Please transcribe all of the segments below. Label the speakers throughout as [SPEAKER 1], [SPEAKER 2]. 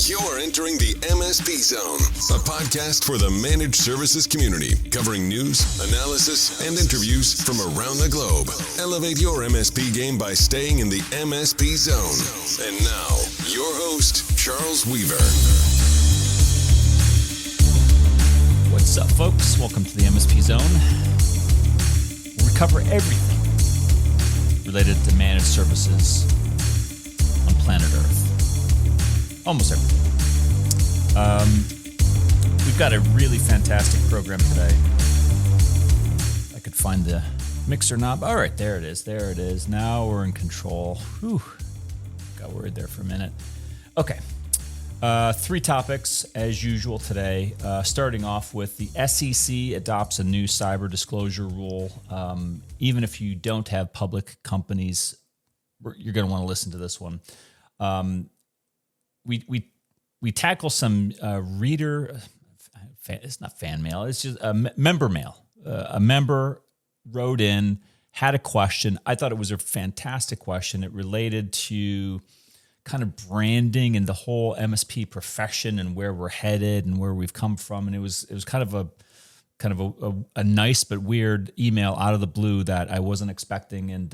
[SPEAKER 1] You're entering the MSP Zone, a podcast for the managed services community, covering news, analysis, and interviews from around the globe. Elevate your MSP game by staying in the MSP Zone. And now, your host, Charles Weaver.
[SPEAKER 2] What's up, folks? Welcome to the MSP Zone, where we cover everything related to managed services on planet Earth. Almost everything. We've got a really fantastic program today. I could find the mixer knob. All right, there it is. There it is. Now we're in control. Whew. Got worried there for a minute. Okay. 3 topics as usual today. Starting off with the SEC adopts a new cyber disclosure rule. Even if you don't have public companies, you're going to want to listen to this one. We tackle some it's not fan mail, it's just member mail. A member wrote in, had a question. I thought it was a fantastic question. It related to kind of branding and the whole MSP profession and where we're headed and where we've come from. And it was kind of a nice but weird email out of the blue that I wasn't expecting, and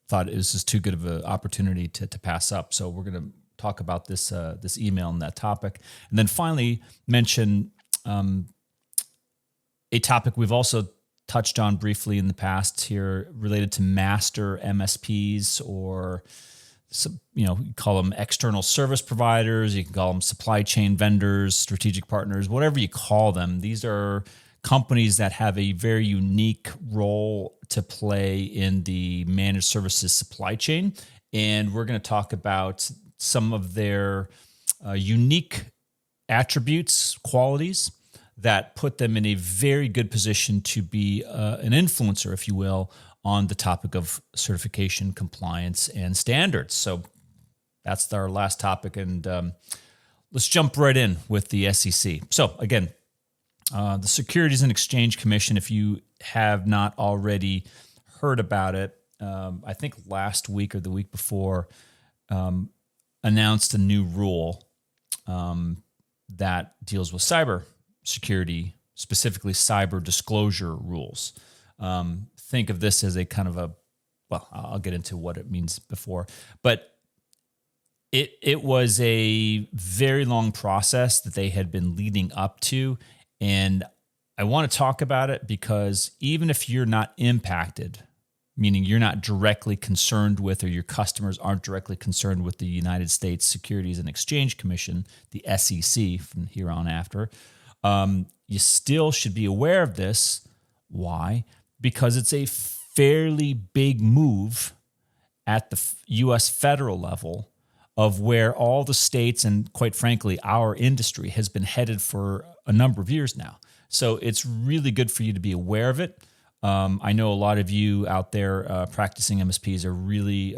[SPEAKER 2] thought it was just too good of an opportunity to pass up. So we're going to talk about this email and that topic, and then finally mention a topic we've also touched on briefly in the past here, related to master MSPs, or you call them external service providers. You can call them supply chain vendors, strategic partners, whatever you call them. These are companies that have a very unique role to play in the managed services supply chain, and we're going to talk about some of their unique attributes, qualities that put them in a very good position to be an influencer, if you will, on the topic of certification, compliance, and standards. So that's our last topic, and let's jump right in with the SEC. So again, the Securities and Exchange Commission, if you have not already heard about it, I think last week or the week before, announced a new rule that deals with cyber security, specifically cyber disclosure rules. Think of this as a kind of I'll get into what it means before, but it was a very long process that they had been leading up to, and I want to talk about it because even if you're not impacted, meaning you're not directly concerned with, or your customers aren't directly concerned with the United States Securities and Exchange Commission, the SEC from here on after, you still should be aware of this. Why? Because it's a fairly big move at the U.S. federal level of where all the states and, quite frankly, our industry has been headed for a number of years now. So it's really good for you to be aware of it. I know a lot of you out there practicing MSPs are really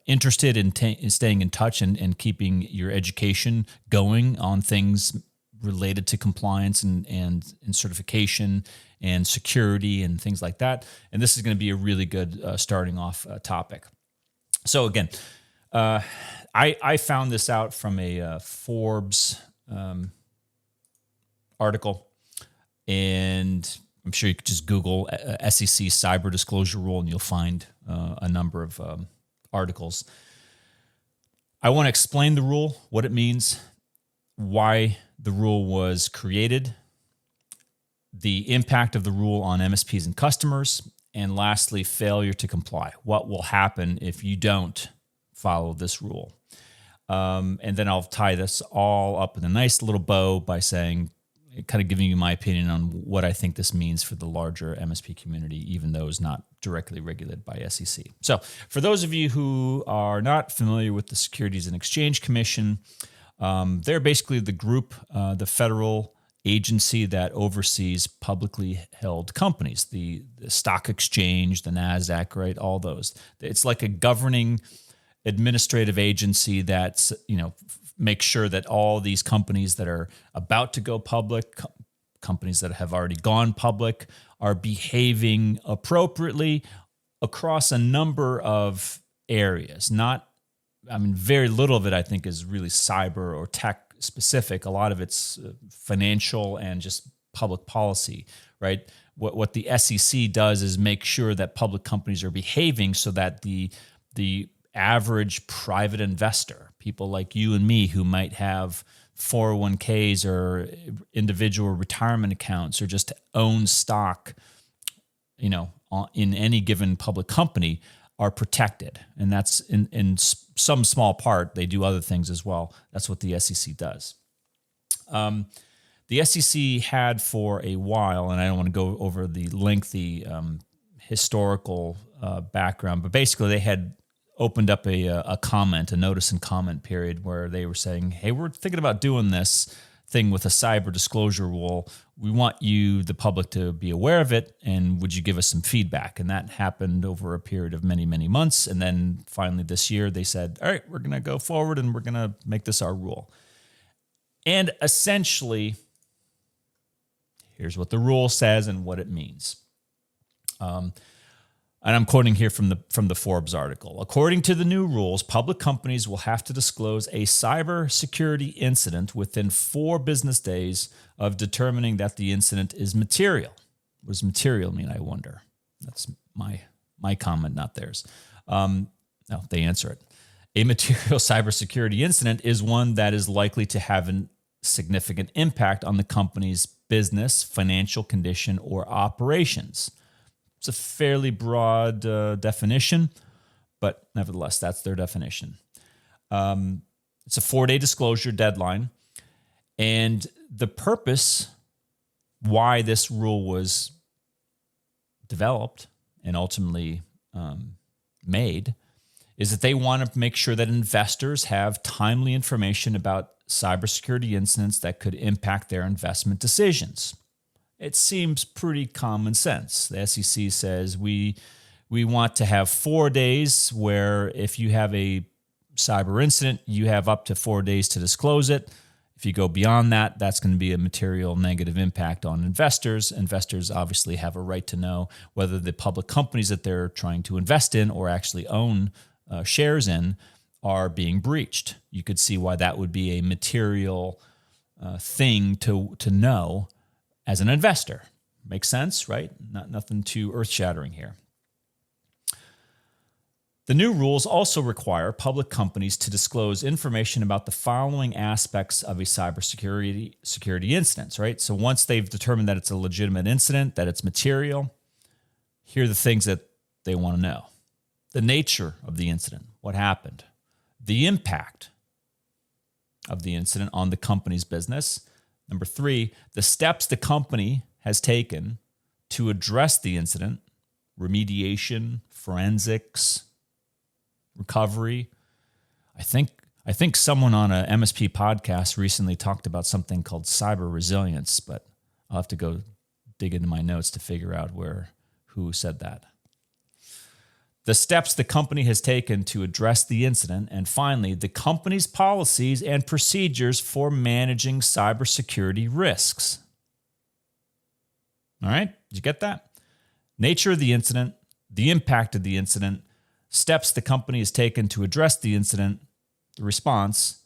[SPEAKER 2] interested in staying in touch and keeping your education going on things related to compliance and certification and security and things like that. And this is going to be a really good starting off topic. So again, I found this out from a Forbes article, and I'm sure you could just Google SEC cyber disclosure rule and you'll find a number of articles. I want to explain the rule, what it means, why the rule was created, the impact of the rule on MSPs and customers, and lastly, failure to comply. What will happen if you don't follow this rule? And then I'll tie this all up in a nice little bow by saying, kind of giving you my opinion on what I think this means for the larger MSP community, even though it's not directly regulated by SEC. So for those of you who are not familiar with the Securities and Exchange Commission, they're basically the group, the federal agency that oversees publicly held companies, the stock exchange, the NASDAQ, right? All those. It's like a governing administrative agency that's, make sure that all these companies that are about to go public, companies that have already gone public, are behaving appropriately across a number of areas, not I mean, very little of it, I think, is really cyber or tech specific. A lot of it's financial and just public policy, right? What the SEC does is make sure that public companies are behaving so that the average private investor, people like you and me who might have 401ks or individual retirement accounts or just own stock, in any given public company, are protected. And that's in some small part. They do other things as well. That's what the SEC does. The SEC had for a while, and I don't want to go over the lengthy historical background, but basically they had opened up a notice and comment period where they were saying, hey, we're thinking about doing this thing with a cyber disclosure rule. We want you, the public, to be aware of it, and would you give us some feedback? And that happened over a period of many, many months. And then finally this year they said, all right, we're going to go forward and we're going to make this our rule. And essentially, here's what the rule says and what it means. And I'm quoting here from the Forbes article. According to the new rules, public companies will have to disclose a cybersecurity incident within 4 business days of determining that the incident is material. What does material mean, I wonder? That's my comment, not theirs. No, they answer it. A material cybersecurity incident is one that is likely to have a significant impact on the company's business, financial condition, or operations. It's a fairly broad definition, but nevertheless, that's their definition. It's a 4-day disclosure deadline. And the purpose why this rule was developed and ultimately made is that they want to make sure that investors have timely information about cybersecurity incidents that could impact their investment decisions. It seems pretty common sense. The SEC says we want to have 4 days where if you have a cyber incident, you have up to 4 days to disclose it. If you go beyond that, that's going to be a material negative impact on investors. Investors obviously have a right to know whether the public companies that they're trying to invest in or actually own shares in are being breached. You could see why that would be a material thing to know as an investor. Makes sense, right? Nothing too earth-shattering here. The new rules also require public companies to disclose information about the following aspects of a cybersecurity incident, right? So once they've determined that it's a legitimate incident, that it's material, here are the things that they want to know. The nature of the incident, what happened, the impact of the incident on the company's business. Number 3, the steps the company has taken to address the incident, remediation, forensics, recovery. I think someone on a MSP podcast recently talked about something called cyber resilience, but I'll have to go dig into my notes to figure out who said that. The steps the company has taken to address the incident, and finally, the company's policies and procedures for managing cybersecurity risks. All right, did you get that? Nature of the incident, the impact of the incident, steps the company has taken to address the incident, the response,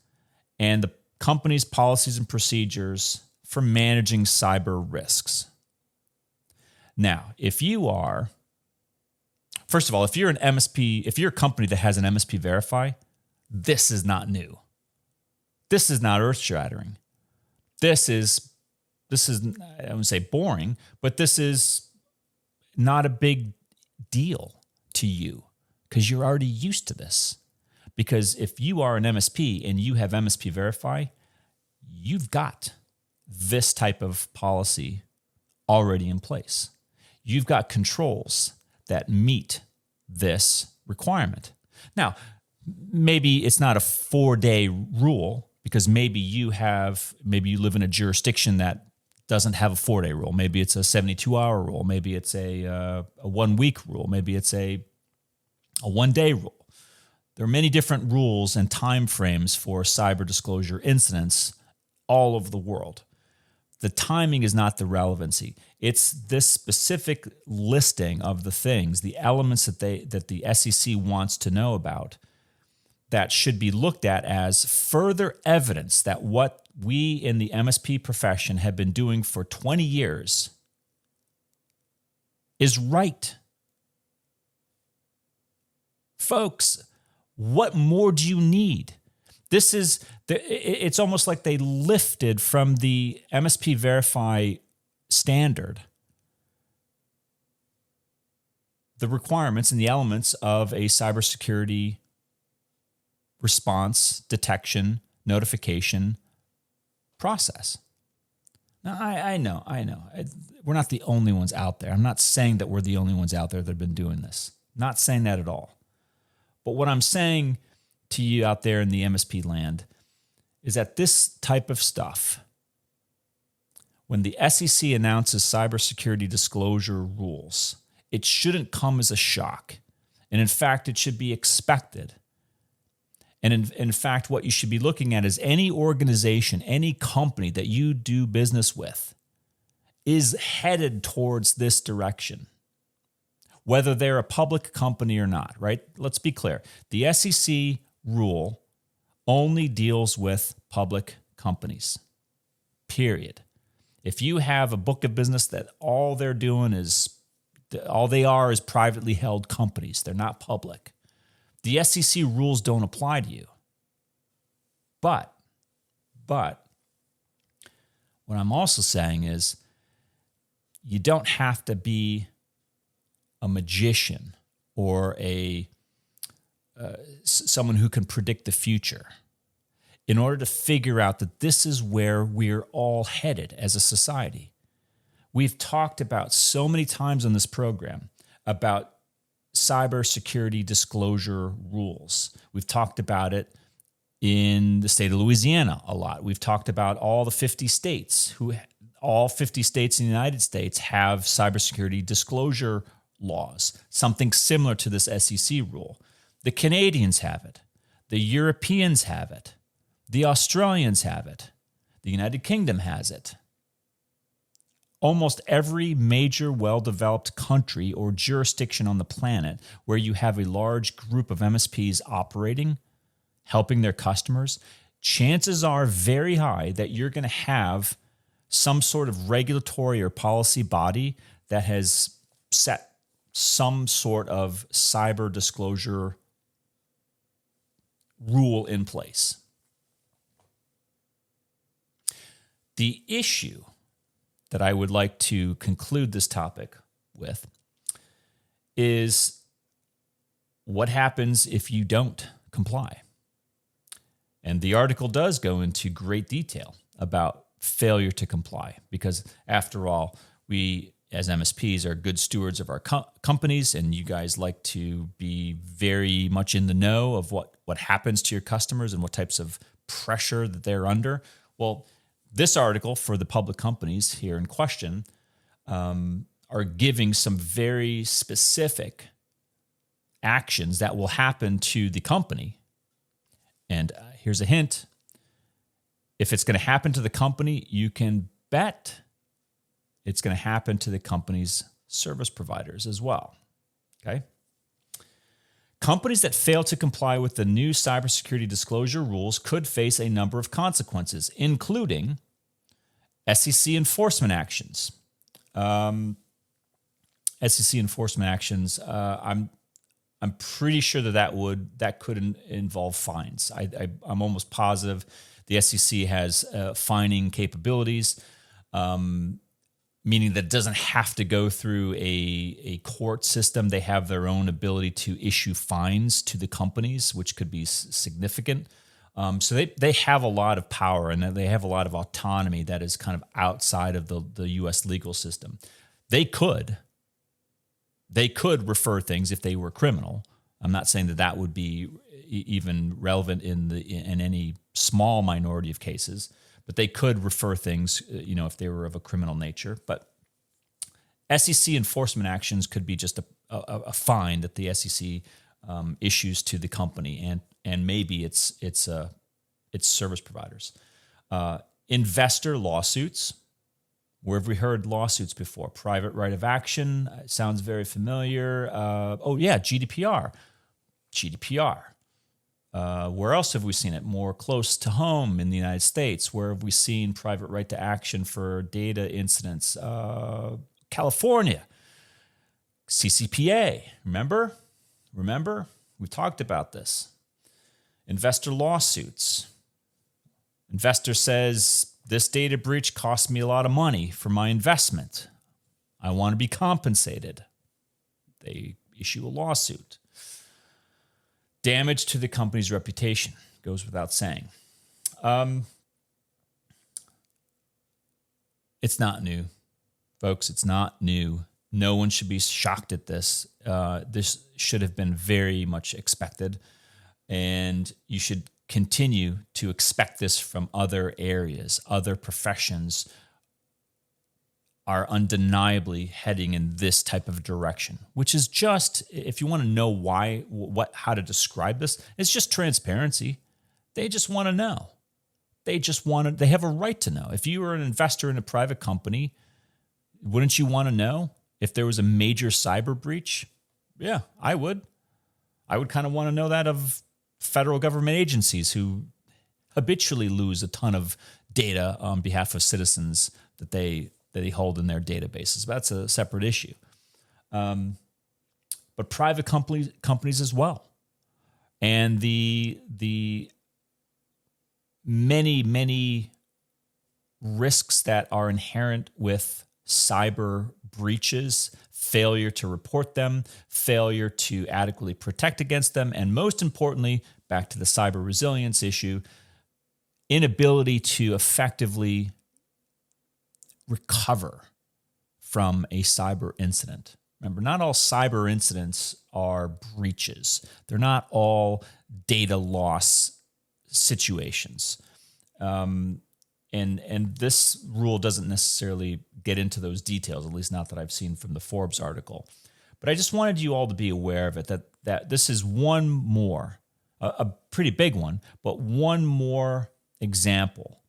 [SPEAKER 2] and the company's policies and procedures for managing cyber risks. Now, first of all, if you're an MSP, if you're a company that has an MSP Verify, this is not new. This is not earth-shattering. This is, I wouldn't say boring, but this is not a big deal to you because you're already used to this. Because if you are an MSP and you have MSP Verify, you've got this type of policy already in place. You've got controls that meet this requirement. Now, maybe it's not a 4-day rule because maybe you live in a jurisdiction that doesn't have a 4-day rule. Maybe it's a 72-hour rule. Maybe it's a 1-week rule. Maybe it's a 1-day rule. There are many different rules and time frames for cyber disclosure incidents all over the world. The timing is not the relevancy. It's this specific listing of the things, the elements that the SEC wants to know about. that should be looked at as further evidence that what we in the MSP profession have been doing for 20 years is right. Folks, what more do you need? It's almost like they lifted from the MSP Verify standard the requirements and the elements of a cybersecurity response, detection, notification process. Now, I know. We're not the only ones out there. I'm not saying that we're the only ones out there that have been doing this. Not saying that at all. But what I'm saying to you out there in the MSP land is that this type of stuff, when the SEC announces cybersecurity disclosure rules, it shouldn't come as a shock. And in fact, it should be expected. And in fact, what you should be looking at is any organization, any company that you do business with is headed towards this direction, whether they're a public company or not, right? Let's be clear. The SEC rule only deals with public companies, period. If you have a book of business that all they are is privately held companies, they're not public, the SEC rules don't apply to you. But what I'm also saying is you don't have to be a magician or someone who can predict the future in order to figure out that this is where we're all headed as a society. We've talked about so many times on this program about cybersecurity disclosure rules. We've talked about it in the state of Louisiana a lot. We've talked about all 50 states in the United States have cybersecurity disclosure laws, something similar to this SEC rule. The Canadians have it. The Europeans have it. The Australians have it. The United Kingdom has it. Almost every major well-developed country or jurisdiction on the planet where you have a large group of MSPs operating, helping their customers, chances are very high that you're going to have some sort of regulatory or policy body that has set some sort of cyber disclosure rule in place. The issue that I would like to conclude this topic with is what happens if you don't comply. And the article does go into great detail about failure to comply because, after all, we as MSPs are good stewards of our companies, and you guys like to be very much in the know of what happens to your customers and what types of pressure that they're under. Well, this article for the public companies here in question are giving some very specific actions that will happen to the company. And here's a hint. If it's going to happen to the company, you can bet it's going to happen to the company's service providers as well. Okay? Companies that fail to comply with the new cybersecurity disclosure rules could face a number of consequences, including SEC enforcement actions. SEC enforcement actions. I'm pretty sure that could involve fines. I'm almost positive the SEC has fining capabilities, meaning that it doesn't have to go through a court system. They have their own ability to issue fines to the companies, which could be significant. So they have a lot of power and they have a lot of autonomy that is kind of outside of the U.S. legal system. They could refer things if they were criminal. I'm not saying that would be even relevant in any small minority of cases, but they could refer things, if they were of a criminal nature. But SEC enforcement actions could be just a fine that the SEC issues to the company, and maybe it's service providers. Investor lawsuits. Where have we heard lawsuits before? Private right of action sounds very familiar. GDPR. Where else have we seen it? More close to home in the United States. Where have we seen private right to action for data incidents? California, CCPA. Remember? We've talked about this. Investor lawsuits. Investor says, this data breach cost me a lot of money for my investment. I want to be compensated. They issue a lawsuit. Damage to the company's reputation goes without saying. It's not new, folks. It's not new. No one should be shocked at this. This should have been very much expected, and you should continue to expect this from other areas. Other professions are undeniably heading in this type of direction, which is just, if you want to know how to describe this, it's just transparency. They just want to know. They have a right to know. If you were an investor in a private company, wouldn't you want to know if there was a major cyber breach? Yeah, I would. I would kind of want to know that of federal government agencies who habitually lose a ton of data on behalf of citizens that they hold in their databases. But that's a separate issue. But private companies as well. And the many risks that are inherent with cyber breaches, failure to report them, failure to adequately protect against them, and most importantly, back to the cyber resilience issue, inability to effectively recover from a cyber incident. Remember, not all cyber incidents are breaches. They're not all data loss situations. And this rule doesn't necessarily get into those details, at least not that I've seen from the Forbes article. But I just wanted you all to be aware of it, that this is one more, a pretty big one, but one more example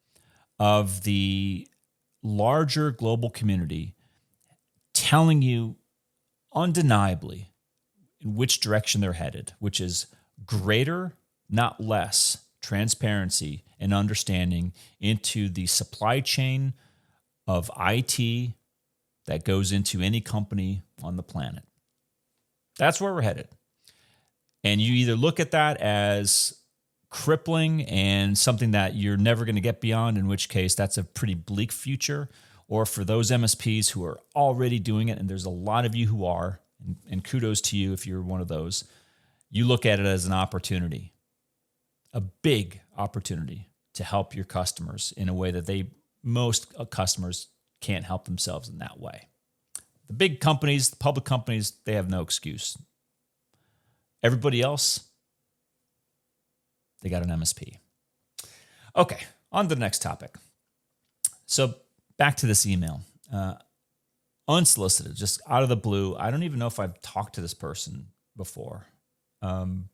[SPEAKER 2] of the larger global community telling you undeniably in which direction they're headed, which is greater, not less, transparency and understanding into the supply chain of IT that goes into any company on the planet. That's where we're headed. And you either look at that as crippling and something that you're never going to get beyond, in which case that's a pretty bleak future, or for those MSPs who are already doing it, and there's a lot of you who are, and kudos to you if you're one of those, you look at it as an opportunity, a big opportunity to help your customers in a way that most customers can't help themselves in that way. The big companies, the public companies, they have no excuse. Everybody else, they got an MSP. Okay, on to the next topic. So back to this email. Unsolicited, just out of the blue. I don't even know if I've talked to this person before. And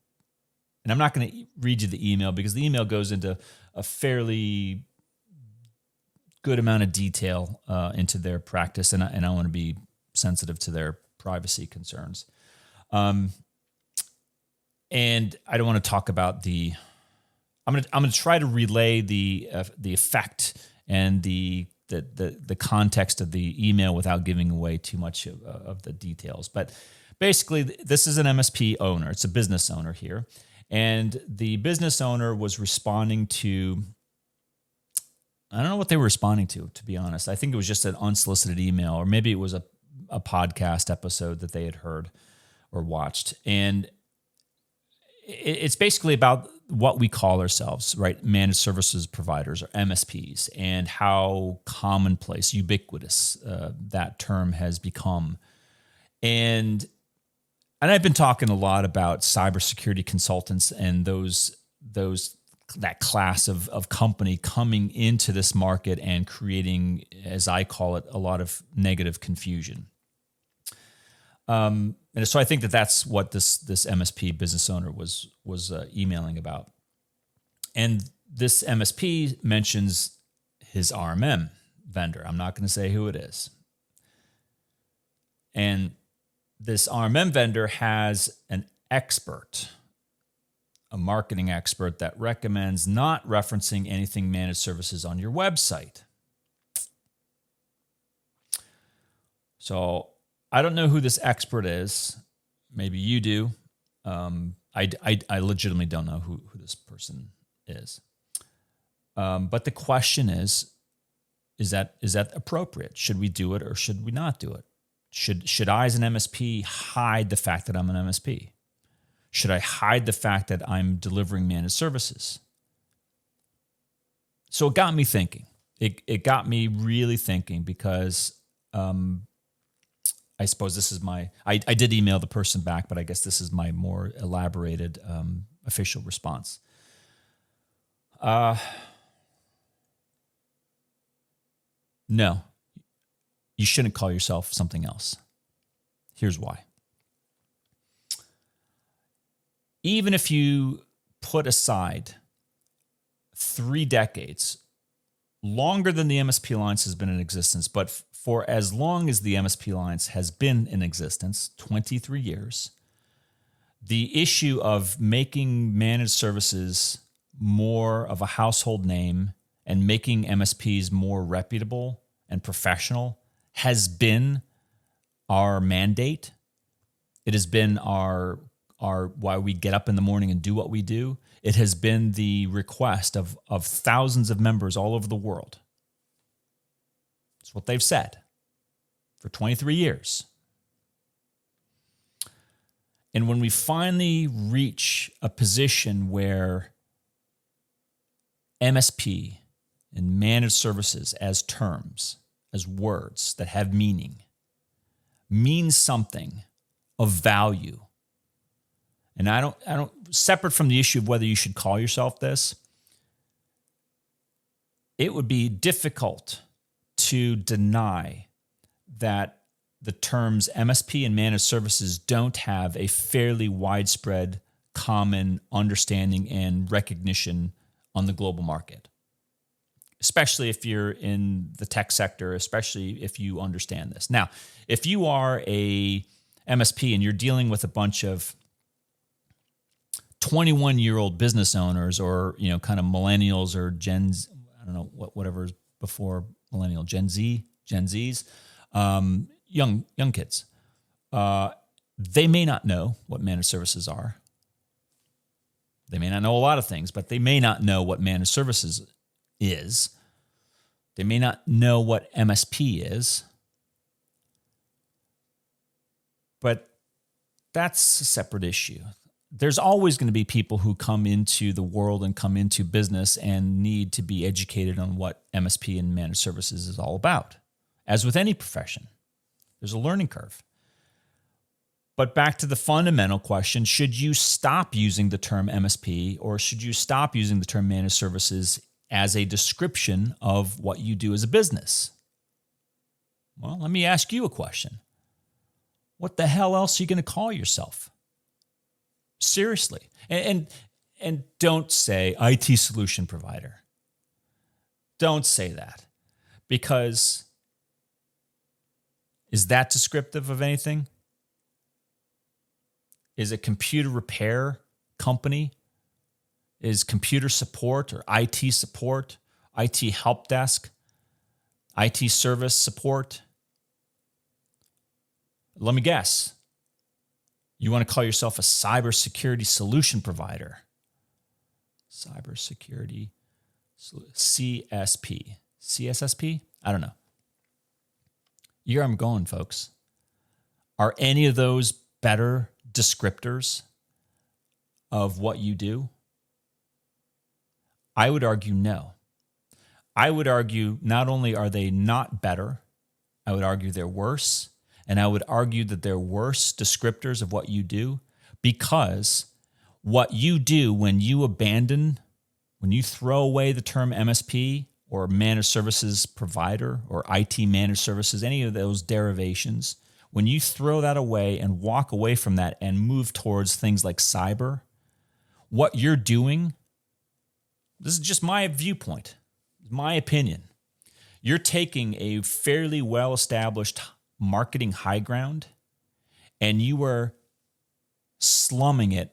[SPEAKER 2] I'm not going to read you the email because the email goes into a fairly good amount of detail into their practice, and I want to be sensitive to their privacy concerns. And I don't want to talk about I'm going to try to relay the effect and the context of the email without giving away too much of the details. But basically, this is an MSP owner. It's a business owner here. And the business owner was responding to, I don't know what they were responding to be honest. I think it was just an unsolicited email, or maybe it was a podcast episode that they had heard or watched. And it's basically about what we call ourselves, right? Managed services providers, or MSPs, and how commonplace, ubiquitous that term has become. And I've been talking a lot about cybersecurity consultants and that class of company coming into this market and creating, as I call it, a lot of negative confusion. And so I think that's what this MSP business owner was emailing about. And this MSP mentions his RMM vendor. I'm not going to say who it is. And this RMM vendor has an expert, a marketing expert that recommends not referencing anything managed services on your website. So I don't know who this expert is. Maybe you do. I legitimately don't know who this person is. But the question is that appropriate? Should we do it or should we not do it? Should I as an MSP hide the fact that I'm an MSP? Should I hide the fact that I'm delivering managed services? So it got me thinking. It got me really thinking because I suppose this is I did email the person back, but I guess this is my more elaborated official response. No, you shouldn't call yourself something else. Here's why. Even if you put aside 3 decades, longer than the MSP Alliance has been in existence, but for as long as the MSP Alliance has been in existence, 23 years, the issue of making managed services more of a household name and making MSPs more reputable and professional has been our mandate. It has been our why we get up in the morning and do what we do. It has been the request of thousands of members all over the world. It's what they've said for 23 years. And when we finally reach a position where MSP and managed services as terms, as words that have meaning, means something of value. And I don't separate from the issue of whether you should call yourself this, it would be difficult to deny that the terms MSP and managed services don't have a fairly widespread common understanding and recognition on the global market, especially if you're in the tech sector, especially if you understand this. Now, if you are a MSP and you're dealing with a bunch of 21-year-old business owners or, kind of millennials or Gens, I don't know, whatever's before millennial, Gen Zs, young kids, they may not know what managed services are. They may not know a lot of things, but they may not know what managed services is. They may not know what MSP is. But that's a separate issue. There's always going to be people who come into the world and come into business and need to be educated on what MSP and managed services is all about. As with any profession, there's a learning curve. But back to the fundamental question, should you stop using the term MSP or should you stop using the term managed services as a description of what you do as a business? Well, let me ask you a question. What the hell else are you going to call yourself? Seriously. And don't say IT solution provider. Don't say that. Because is that descriptive of anything? Is it computer repair company? Is computer support or IT support, IT help desk, IT service support? Let me guess. You want to call yourself a cybersecurity solution provider. Cybersecurity, CSP. CSSP? I don't know. Here I'm going, folks. Are any of those better descriptors of what you do? I would argue no. I would argue not only are they not better, I would argue they're worse. And I would argue that they're worse descriptors of what you do because what you do when you throw away the term MSP or managed services provider or IT managed services, any of those derivations, when you throw that away and walk away from that and move towards things like cyber, what you're doing, this is just my viewpoint, my opinion. You're taking a fairly well-established marketing high ground and you are slumming it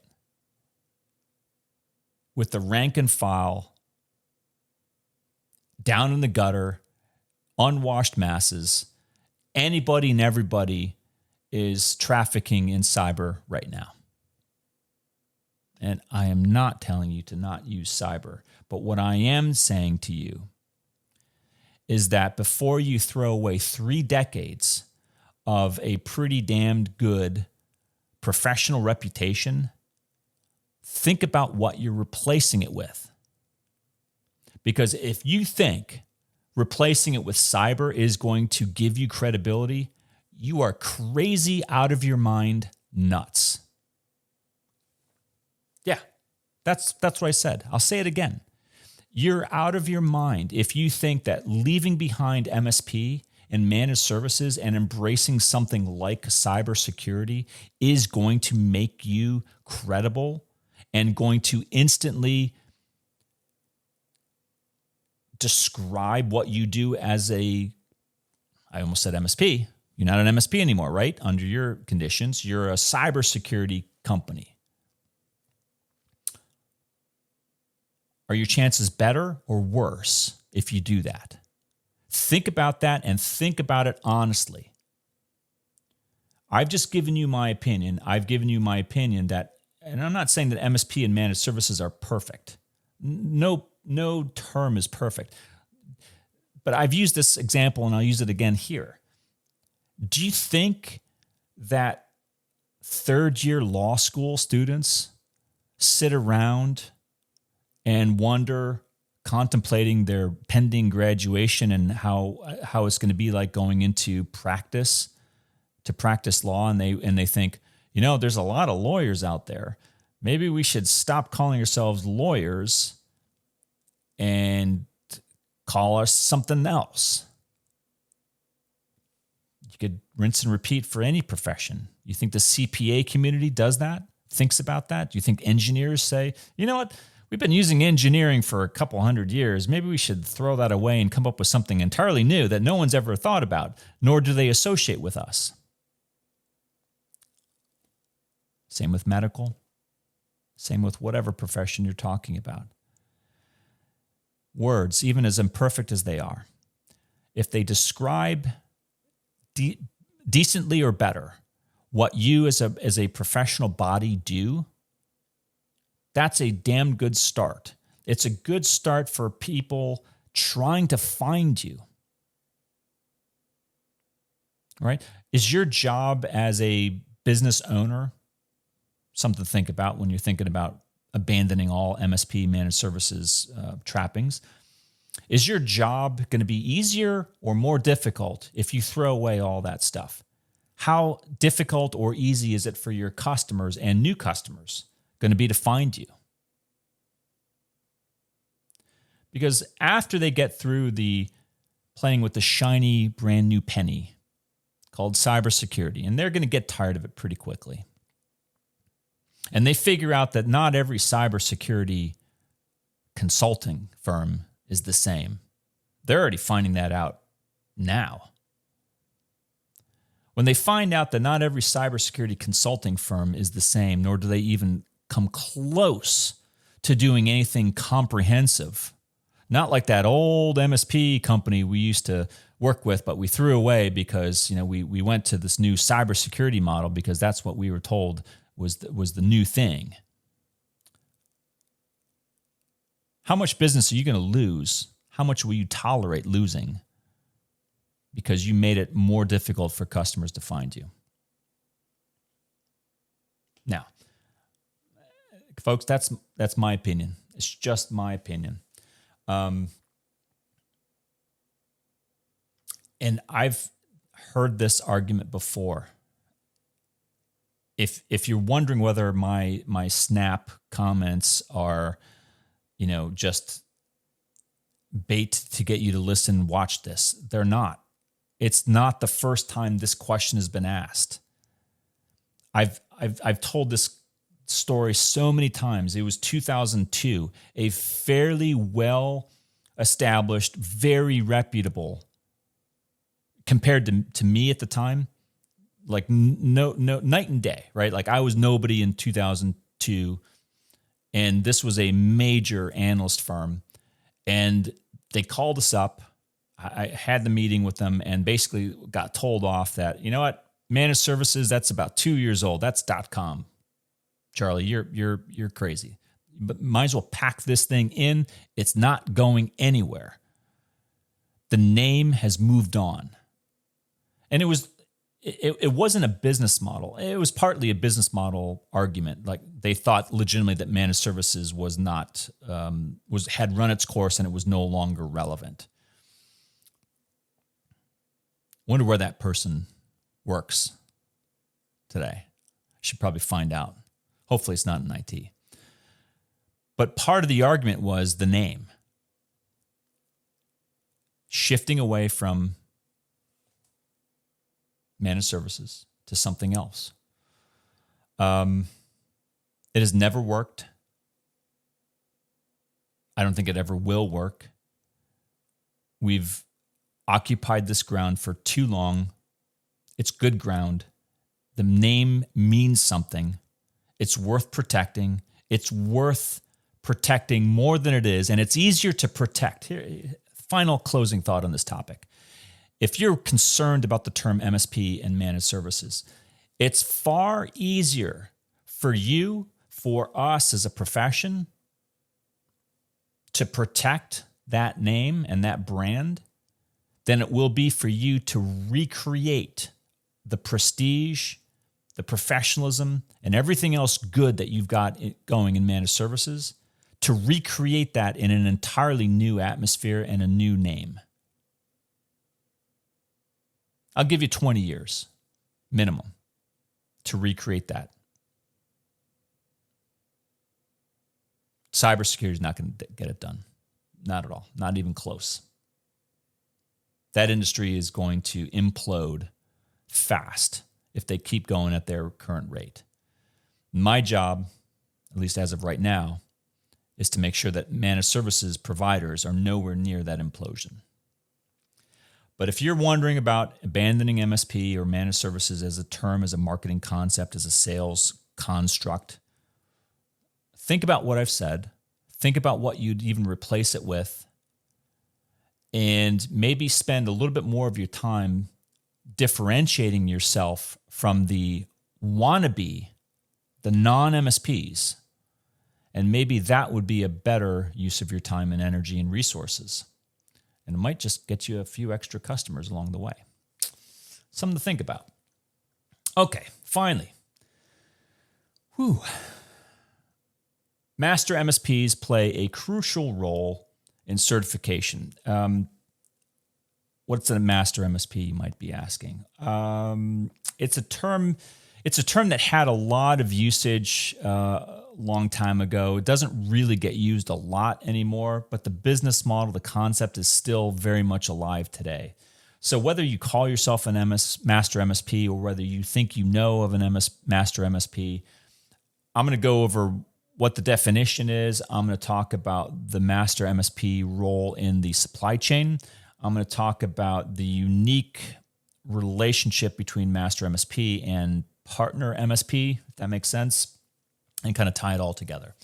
[SPEAKER 2] with the rank and file down in the gutter, unwashed masses. Anybody and everybody is trafficking in cyber right now. And I am not telling you to not use cyber. But what I am saying to you is that before you throw away 3 decades of a pretty damned good professional reputation, think about what you're replacing it with. Because if you think replacing it with cyber is going to give you credibility, you are crazy, out of your mind, nuts. Yeah, that's what I said. I'll say it again. You're out of your mind if you think that leaving behind MSP and managed services and embracing something like cybersecurity is going to make you credible and going to instantly describe what you do as I almost said MSP. You're not an MSP anymore, right? Under your conditions, you're a cybersecurity company. Are your chances better or worse if you do that? Think about that and think about it honestly. I've just given you my opinion. I've given you my opinion that, and I'm not saying that MSP and managed services are perfect. No term is perfect. But I've used this example and I'll use it again here. Do you think that third-year law school students sit around and wonder, contemplating their pending graduation and how it's going to be like going into practice, to practice law, and they think, there's a lot of lawyers out there. Maybe we should stop calling ourselves lawyers and call us something else. You could rinse and repeat for any profession. You think the CPA community does that? Thinks about that? Do you think engineers say, you know what? We've been using engineering for a couple hundred years. Maybe we should throw that away and come up with something entirely new that no one's ever thought about, nor do they associate with us. Same with medical. Same with whatever profession you're talking about. Words, even as imperfect as they are, if they describe decently or better what you as a professional body do, that's a damn good start. It's a good start for people trying to find you. All right? Is your job as a business owner something to think about when you're thinking about abandoning all MSP managed services trappings? Is your job going to be easier or more difficult if you throw away all that stuff? How difficult or easy is it for your customers and new customers going to be to find you? Because after they get through the playing with the shiny brand new penny called cybersecurity, and they're going to get tired of it pretty quickly, and they figure out that not every cybersecurity consulting firm is the same. They're already finding that out now. When they find out that not every cybersecurity consulting firm is the same, nor do they even come close to doing anything comprehensive, not like that old MSP company we used to work with, but we threw away because we went to this new cybersecurity model because that's what we were told was the new thing. How much business are you going to lose? How much will you tolerate losing because you made it more difficult for customers to find you? Now, folks, that's my opinion. It's just my opinion. And I've heard this argument before. If you're wondering whether my Snap comments are, just bait to get you to listen, watch this, they're not. It's not the first time this question has been asked. I've told this story so many times. It was 2002, a fairly well established, very reputable, compared to me at the time, like no night and day, right? Like I was nobody in 2002, And this was a major analyst firm. And they called us up. I had the meeting with them and basically got told off that, you know what, managed services, that's about 2 years old. That's .com. Charlie, you're crazy. But might as well pack this thing in. It's not going anywhere. The name has moved on. And it wasn't a business model. It was partly a business model argument. Like they thought legitimately that managed services was not had run its course and it was no longer relevant. Wonder where that person works today. I should probably find out. Hopefully it's not in IT. But part of the argument was the name. Shifting away from managed services to something else. It has never worked. I don't think it ever will work. We've occupied this ground for too long. It's good ground. The name means something. It's worth protecting. It's worth protecting more than it is, and it's easier to protect. Here, final closing thought on this topic. If you're concerned about the term MSP and managed services, it's far easier for you, for us as a profession, to protect that name and that brand than it will be for you to recreate the prestige, the professionalism, and everything else good that you've got going in managed services, to recreate that in an entirely new atmosphere and a new name. I'll give you 20 years minimum to recreate that. Cybersecurity is not going to get it done. Not at all. Not even close. That industry is going to implode fast if they keep going at their current rate. My job, at least as of right now, is to make sure that managed services providers are nowhere near that implosion. But if you're wondering about abandoning MSP or managed services as a term, as a marketing concept, as a sales construct, think about what I've said. Think about what you'd even replace it with. And maybe spend a little bit more of your time differentiating yourself from the wannabe, the non-MSPs. And maybe that would be a better use of your time and energy and resources. And it might just get you a few extra customers along the way. Something to think about. Okay, finally. Master MSPs play a crucial role in certification. What's a master MSP, you might be asking? It's a term that had a lot of usage long time ago. It doesn't really get used a lot anymore, but the business model, the concept is still very much alive today. So whether you call yourself an master MSP or whether you think you know of an master MSP, I'm going to go over what the definition is. I'm going to talk about the master MSP role in the supply chain. I'm going to talk about the unique relationship between master MSP and partner MSP, if that makes sense, and kind of tie it all together.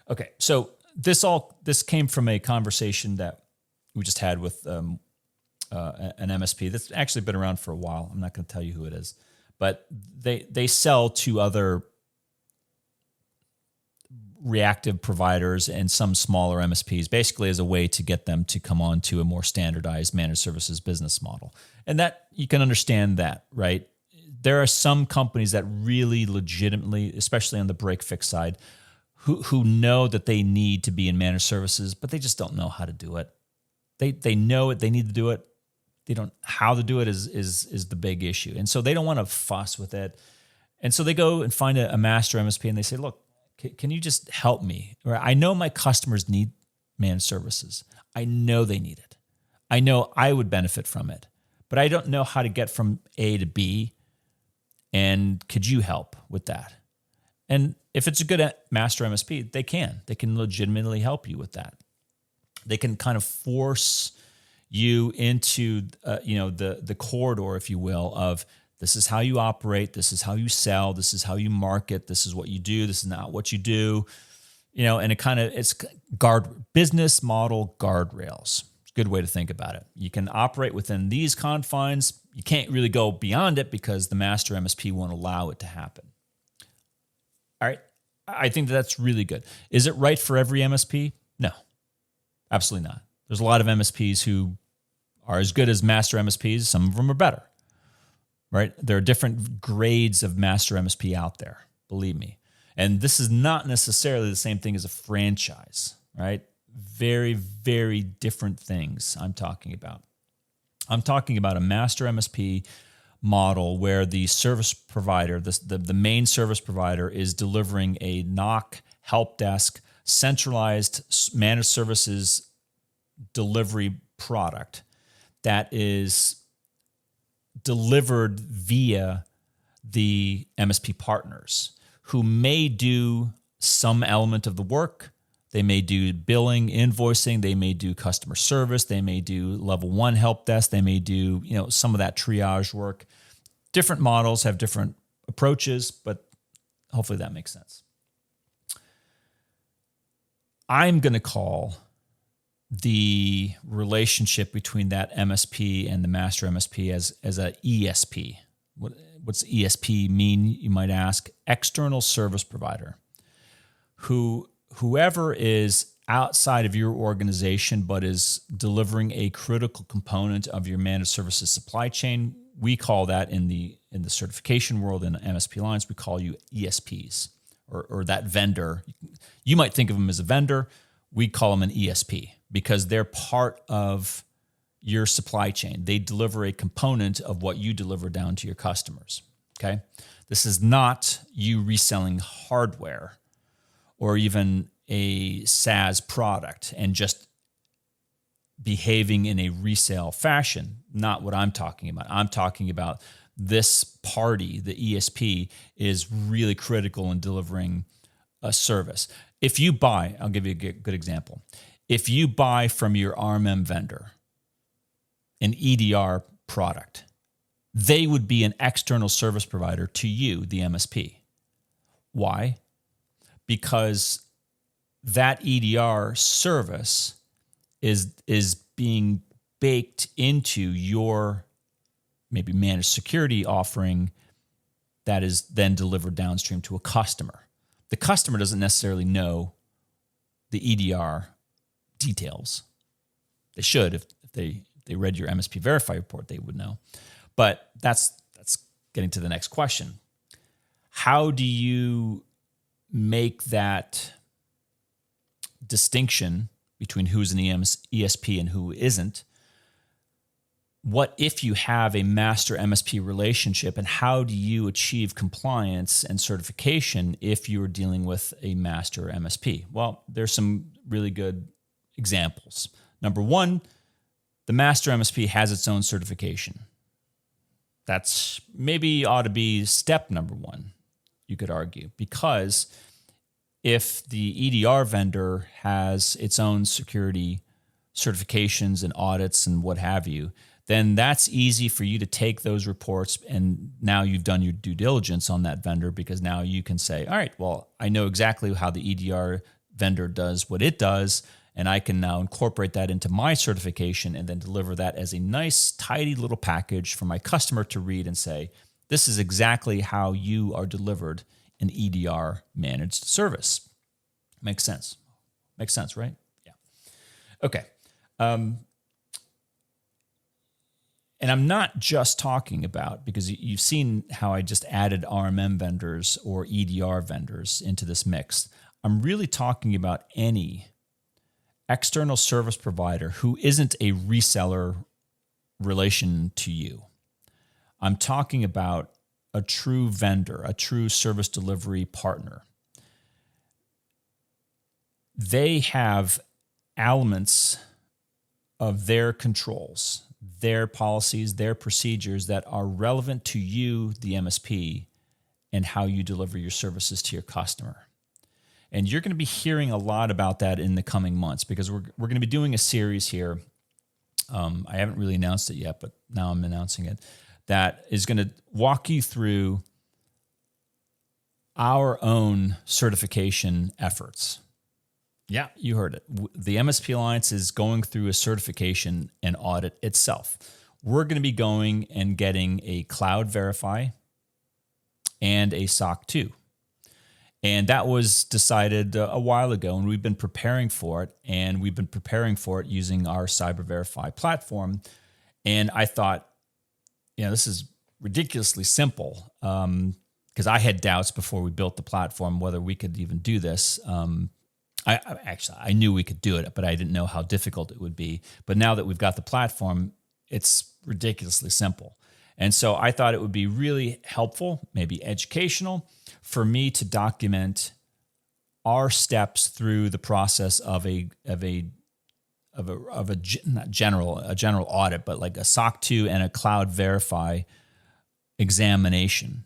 [SPEAKER 2] Okay, so this came from a conversation that we just had with an MSP that's actually been around for a while. I'm not going to tell you who it is, but they sell to other reactive providers and some smaller MSPs, basically as a way to get them to come on to a more standardized managed services business model. And that you can understand that, right? There are some companies that really legitimately, especially on the break-fix side, who know that they need to be in managed services, but they just don't know how to do it. They know it, they need to do it. They don't how to do it is the big issue. And so they don't want to fuss with it. And so they go and find a master MSP and they say, look, can you just help me? I know my customers need managed services. I know they need it. I know I would benefit from it, but I don't know how to get from A to B. And could you help with that? And if it's a good master MSP, they can legitimately help you with that. They can kind of force you into, the corridor, if you will, of this is how you operate, this is how you sell, this is how you market, this is what you do, this is not what you do. And it's business model guardrails. It's a good way to think about it. You can operate within these confines. You can't really go beyond it because the master MSP won't allow it to happen. All right. I think that's really good. Is it right for every MSP? No, absolutely not. There's a lot of MSPs who are as good as master MSPs. Some of them are better, right? There are different grades of master MSP out there, believe me. And this is not necessarily the same thing as a franchise, right? Very, very different things I'm talking about. I'm talking about a master MSP model where the service provider, the main service provider, is delivering a NOC, help desk, centralized managed services delivery product that is delivered via the MSP partners, who may do some element of the work. They may do billing, invoicing. They may do customer service. They may do level 1 help desk. They may do, some of that triage work. Different models have different approaches, but hopefully that makes sense. I'm going to call the relationship between that MSP and the master MSP as a ESP. What's ESP mean, you might ask? External service provider. Whoever is outside of your organization but is delivering a critical component of your managed services supply chain, we call that in the certification world, in MSP lines, we call you ESPs, or that vendor. You might think of them as a vendor. We call them an ESP because they're part of your supply chain. They deliver a component of what you deliver down to your customers, okay? This is not you reselling hardware or even a SaaS product and just behaving in a resale fashion. Not what I'm talking about. I'm talking about this party, the ESP, is really critical in delivering a service. If you buy, I'll give you a good example. If you buy from your RMM vendor an EDR product, they would be an external service provider to you, the MSP. Why? Because that EDR service is being baked into your maybe managed security offering that is then delivered downstream to a customer. The customer doesn't necessarily know the EDR details. They should. If they read your MSP Verify report, they would know. But that's getting to the next question. How do you make that distinction between who's an ESP and who isn't? What if you have a master MSP relationship, and how do you achieve compliance and certification if you're dealing with a master MSP? Well, there's some really good examples. Number one, the master MSP has its own certification. That's maybe ought to be step number one, you could argue, because if the EDR vendor has its own security certifications and audits and what have you, then that's easy for you to take those reports, and now you've done your due diligence on that vendor, because now you can say, all right, well, I know exactly how the EDR vendor does what it does, and I can now incorporate that into my certification and then deliver that as a nice, tidy little package for my customer to read and say, this is exactly how you are delivered an EDR managed service. Makes sense. Makes sense, right? Yeah. Okay. And I'm not just talking about, because you've seen how I just added RMM vendors or EDR vendors into this mix. I'm really talking about any external service provider who isn't a reseller relation to you. I'm talking about a true vendor, a true service delivery partner. They have elements of their controls, their policies, their procedures that are relevant to you, the MSP, and how you deliver your services to your customer. And you're going to be hearing a lot about that in the coming months, because we're going to be doing a series here. I haven't really announced it yet, but now I'm announcing it, that is going to walk you through our own certification efforts. Yeah, you heard it. The MSP Alliance is going through a certification and audit itself. We're going to be going and getting a Cloud Verify and a SOC 2. And that was decided a while ago, and we've been preparing for it. And we've been preparing for it using our Cyber Verify platform. And I thought, this is ridiculously simple, because I had doubts before we built the platform whether we could even do this. I knew we could do it, but I didn't know how difficult it would be. But now that we've got the platform, it's ridiculously simple. And so I thought it would be really helpful, maybe educational, for me to document our steps through the process of a not general audit, but like a SOC 2 and a Cloud Verify examination,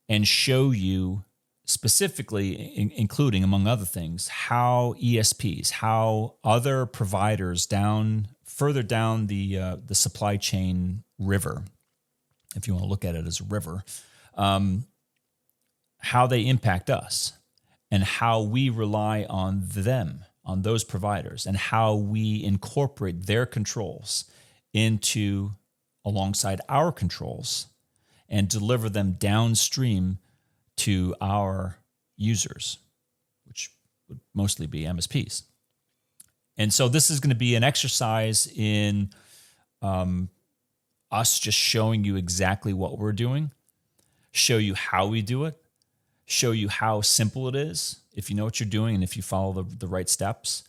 [SPEAKER 2] and show you specifically, including among other things, how ESPs, how other providers further down the supply chain river, if you want to look at it as a river, how they impact us and how we rely on them, on those providers, and how we incorporate their controls alongside our controls and deliver them downstream to our users, which would mostly be MSPs. And so this is going to be an exercise in us just showing you exactly what we're doing, show you how we do it, show you how simple it is if you know what you're doing and if you follow the right steps,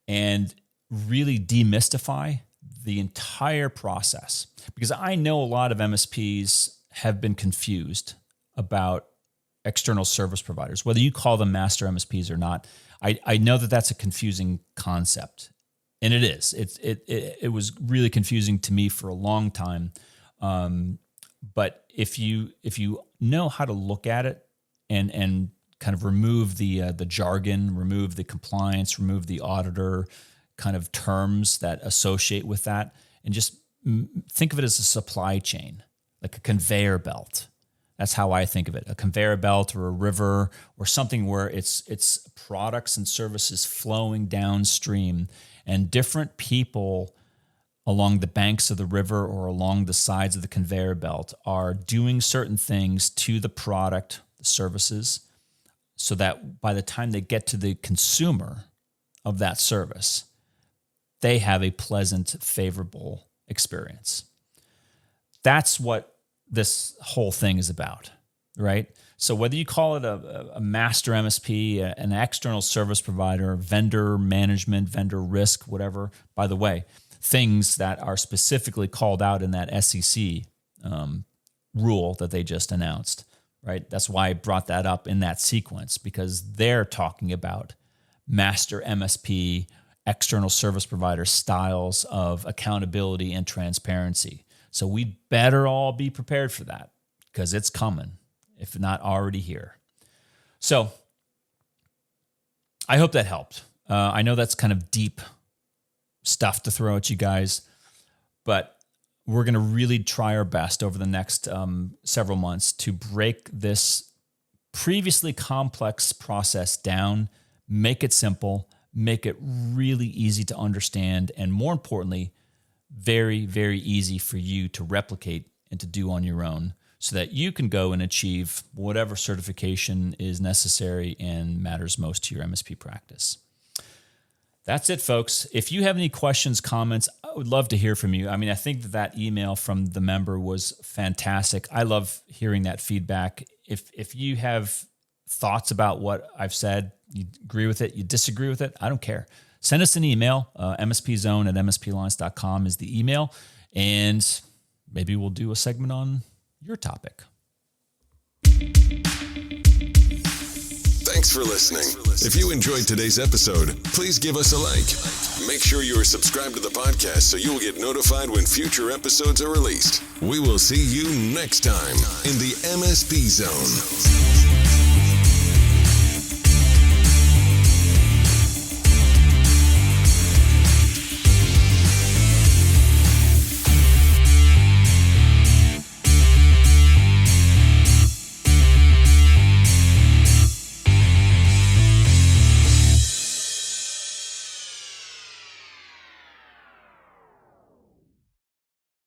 [SPEAKER 2] and really demystify the entire process. Because I know a lot of MSPs have been confused about external service providers, whether you call them master MSPs or not. I know that that's a confusing concept, and it is. It was really confusing to me for a long time. But if you know how to look at it and kind of remove the jargon, remove the compliance, remove the auditor kind of terms that associate with that, and just think of it as a supply chain, like a conveyor belt. That's how I think of it. A conveyor belt or a river or something where it's products and services flowing downstream, and different people along the banks of the river or along the sides of the conveyor belt are doing certain things to the product, the services, so that by the time they get to the consumer of that service, they have a pleasant, favorable experience. That's what this whole thing is about, right? So whether you call it a master MSP, an external service provider, vendor management, vendor risk, whatever, by the way, things that are specifically called out in that SEC rule that they just announced, right? That's why I brought that up in that sequence, because they're talking about master MSP, external service provider styles of accountability and transparency. So we better all be prepared for that, because it's coming, if not already here. So I hope that helped. I know that's kind of deep stuff to throw at you guys, but we're going to really try our best over the next several months to break this previously complex process down, make it simple, make it really easy to understand, and more importantly, very, very easy for you to replicate and to do on your own, so that you can go and achieve whatever certification is necessary and matters most to your MSP practice. That's it, folks. If you have any questions, comments, I would love to hear from you. I mean, I think that email from the member was fantastic. I love hearing that feedback. If you have thoughts about what I've said, you agree with it, you disagree with it, I don't care. Send us an email. mspzone@msplines.com is the email, and maybe we'll do a segment on your topic.
[SPEAKER 1] Thanks for listening. If you enjoyed today's episode, please give us a like. Make sure you are subscribed to the podcast so you will get notified when future episodes are released. We will see you next time in the MSP Zone.